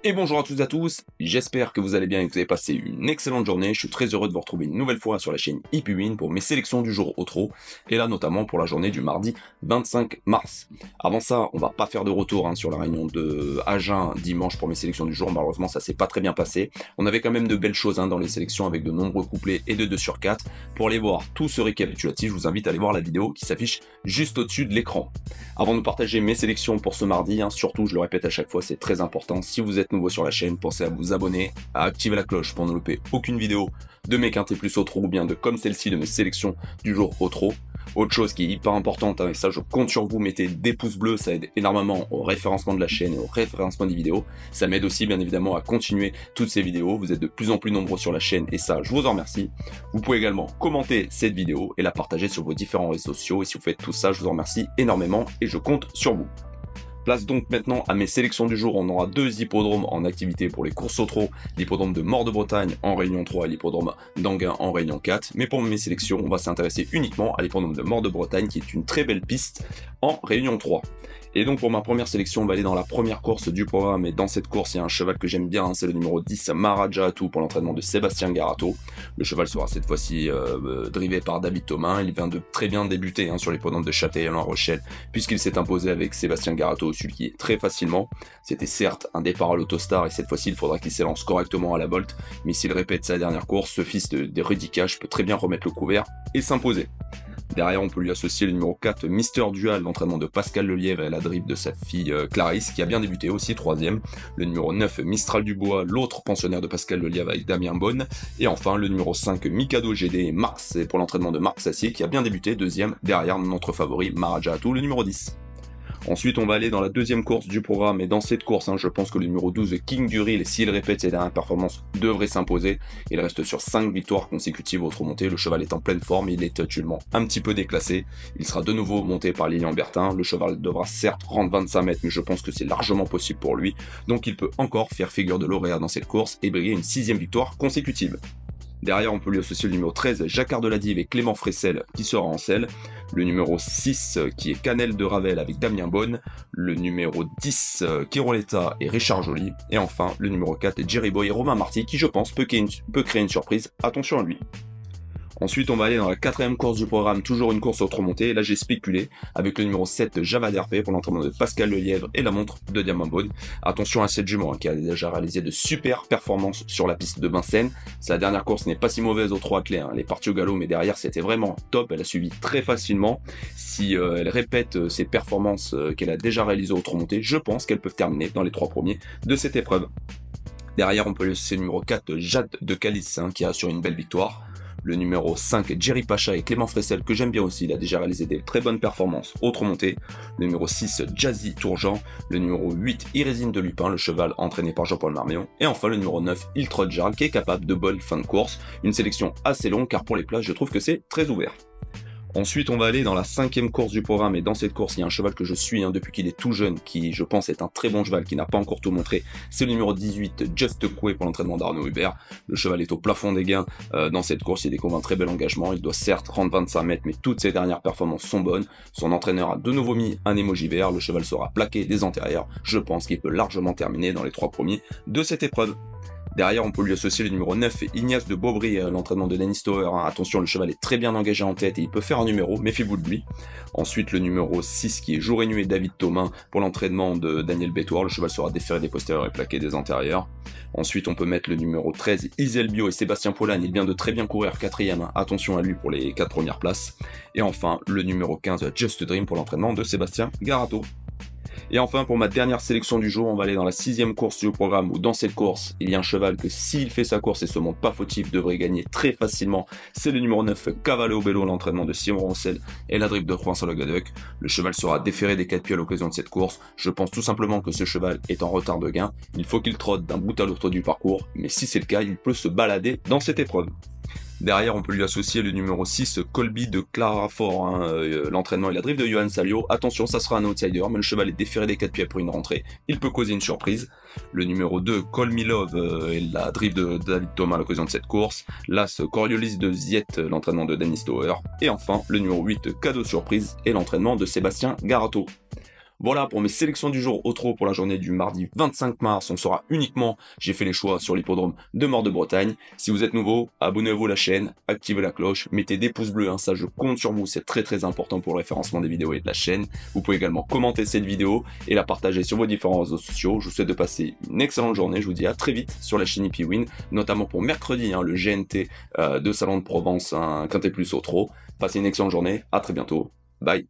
Et bonjour à toutes et à tous, j'espère que vous allez bien et que vous avez passé une excellente journée. Je suis très heureux de vous retrouver une nouvelle fois sur la chaîne HippieWin pour mes sélections du jour au trot, et là notamment pour la journée du mardi 25 mars. Avant ça, on va pas faire de retour sur la réunion de Agen dimanche pour mes sélections du jour, malheureusement ça s'est pas très bien passé. On avait quand même de belles choses dans les sélections avec de nombreux couplets et de 2 sur 4. Pour aller voir tout ce récapitulatif, je vous invite à aller voir la vidéo qui s'affiche juste au-dessus de l'écran. Avant de partager mes sélections pour ce mardi, surtout je le répète à chaque fois, c'est très important, si vous êtes nouveau sur la chaîne, pensez à vous abonner, à activer la cloche pour ne louper aucune vidéo de mes quintés plus au trot ou bien de comme celle-ci de mes sélections du jour au trot. Autre chose qui est hyper importante, et ça je compte sur vous, mettez des pouces bleus, ça aide énormément au référencement de la chaîne et au référencement des vidéos. Ça m'aide aussi bien évidemment à continuer toutes ces vidéos, vous êtes de plus en plus nombreux sur la chaîne et ça je vous en remercie. Vous pouvez également commenter cette vidéo et la partager sur vos différents réseaux sociaux, et si vous faites tout ça je vous en remercie énormément et je compte sur vous. Place donc maintenant à mes sélections du jour. On aura 2 hippodromes en activité pour les courses au trot, l'hippodrome de Mort-de-Bretagne en Réunion 3 et l'hippodrome d'Anguin en Réunion 4. Mais pour mes sélections, on va s'intéresser uniquement à l'hippodrome de Mort-de-Bretagne qui est une très belle piste en Réunion 3. Et donc pour ma première sélection, on va aller dans la première course du programme, et dans cette course, il y a un cheval que j'aime bien, c'est le numéro 10, Maharaja Atou, pour l'entraînement de Sébastien Garato. Le cheval sera cette fois-ci drivé par David Thomas, il vient de très bien débuter sur l'hippodrome de Châtillon-La-Rochelle, puisqu'il s'est imposé avec Sébastien Garato, celui très facilement. C'était certes un départ à l'autostar, et cette fois-ci il faudra qu'il s'élance correctement à la bolte, mais s'il répète sa dernière course, ce fils des Rudicash peut très bien remettre le couvert et s'imposer. Derrière, on peut lui associer le numéro 4, Mister Dual, l'entraînement de Pascal Lelièvre et la drip de sa fille Clarisse, qui a bien débuté aussi, 3ème. Le numéro 9, Mistral Dubois, l'autre pensionnaire de Pascal Lelièvre avec Damien Bonne. Et enfin, le numéro 5, Mikado GD et Marx, pour l'entraînement de Marc Sassier, qui a bien débuté, 2ème, derrière notre favori, Maharaja Atou, le numéro 10. Ensuite, on va aller dans la deuxième course du programme, et dans cette course, je pense que le numéro 12, King du Ril, s'il répète ses dernières performances, devrait s'imposer. Il reste sur 5 victoires consécutives au trot monté, le cheval est en pleine forme, il est actuellement un petit peu déclassé. Il sera de nouveau monté par Lilian Bertin, le cheval devra certes rendre 25 mètres, mais je pense que c'est largement possible pour lui, donc il peut encore faire figure de lauréat dans cette course et briller une 6ème victoire consécutive. Derrière, on peut lui associer le numéro 13, Jacquard de la Dive et Clément Fressel, qui sera en selle. Le numéro 6, qui est Canel de Ravel avec Damien Bonne. Le numéro 10, Kiroletta et Richard Joly. Et enfin, le numéro 4, Jerry Boy et Romain Marty, qui je pense peut créer une surprise. Attention à lui. Ensuite, on va aller dans la 4ème course du programme, toujours une course au trot monté. Là, j'ai spéculé avec le numéro 7, Java d'RP, pour l'entraînement de Pascal Lelièvre et la montre de Diamant Bonne. Attention à cette jument qui a déjà réalisé de super performances sur la piste de Vincennes. Sa dernière course n'est pas si mauvaise au trot attelé, elle est partie au galop, mais derrière c'était vraiment top. Elle a suivi très facilement. Si elle répète ses performances qu'elle a déjà réalisées au trot monté, je pense qu'elles peuvent terminer dans les 3 premiers de cette épreuve. Derrière, on peut laisser le numéro 4, Jade de Calice, qui a assuré une belle victoire. Le numéro 5, Jerry Pacha et Clément Fressel, que j'aime bien aussi, il a déjà réalisé des très bonnes performances au trot monté. Le numéro 6, Jazzy Tourjean. Le numéro 8, Irésine de Lupin, le cheval entraîné par Jean-Paul Marmion. Et enfin le numéro 9, Il Trotte Jarl, qui est capable de bonne fin de course. Une sélection assez longue, car pour les places, je trouve que c'est très ouvert. Ensuite, on va aller dans la 5ème course du programme, et dans cette course, il y a un cheval que je suis depuis qu'il est tout jeune, qui je pense est un très bon cheval, qui n'a pas encore tout montré. C'est le numéro 18, Just Coué, pour l'entraînement d'Arnaud Hubert. Le cheval est au plafond des gains dans cette course, il découvre un très bel engagement, il doit certes rendre 25 mètres, mais toutes ses dernières performances sont bonnes. Son entraîneur a de nouveau mis un émoji vert, le cheval sera plaqué des antérieurs. Je pense qu'il peut largement terminer dans les 3 premiers de cette épreuve. Derrière, on peut lui associer le numéro 9, Ignace de Beaubry, l'entraînement de Denis Stower. Attention, le cheval est très bien engagé en tête et il peut faire un numéro, méfiez-vous de lui. Ensuite, le numéro 6, qui est Jour et Nuit, David Thomas, pour l'entraînement de Daniel Bétoir. Le cheval sera déféré des postérieurs et plaqué des antérieurs. Ensuite, on peut mettre le numéro 13, Isel Bio et Sébastien Polan. Il vient de très bien courir, 4ème. Attention à lui pour les 4 premières places. Et enfin, le numéro 15, Just Dream, pour l'entraînement de Sébastien Garato. Et enfin, pour ma dernière sélection du jour, on va aller dans la 6ème course du programme, où dans cette course, il y a un cheval que s'il fait sa course et se montre pas fautif, devrait gagner très facilement. C'est le numéro 9, Cavallo Bello, l'entraînement de Simon Roncel et la drip de François Le Gaduc. Le cheval sera déféré des 4 pieds à l'occasion de cette course. Je pense tout simplement que ce cheval est en retard de gain. Il faut qu'il trotte d'un bout à l'autre du parcours, mais si c'est le cas, il peut se balader dans cette épreuve. Derrière, on peut lui associer le numéro 6, Colby de Clara Fort, l'entraînement et la drift de Johan Salio. Attention, ça sera un outsider, mais le cheval est déféré des 4 pieds pour une rentrée. Il peut causer une surprise. Le numéro 2, Call Me Love, et la drift de David Thomas à l'occasion de cette course. L'As, Coriolis de Ziet, l'entraînement de Denis Stower. Et enfin, le numéro 8, Cadeau Surprise, et l'entraînement de Sébastien Garato. Voilà pour mes sélections du jour au trot pour la journée du mardi 25 mars. On saura uniquement, j'ai fait les choix sur l'hippodrome de Mort de Bretagne. Si vous êtes nouveau, abonnez-vous à la chaîne, activez la cloche, mettez des pouces bleus, ça je compte sur vous, c'est très important pour le référencement des vidéos et de la chaîne. Vous pouvez également commenter cette vidéo et la partager sur vos différents réseaux sociaux. Je vous souhaite de passer une excellente journée, je vous dis à très vite sur la chaîne Hippywin, notamment pour mercredi, le GNT de Salon de Provence, Quintet Plus au trot. Passez une excellente journée, à très bientôt, bye.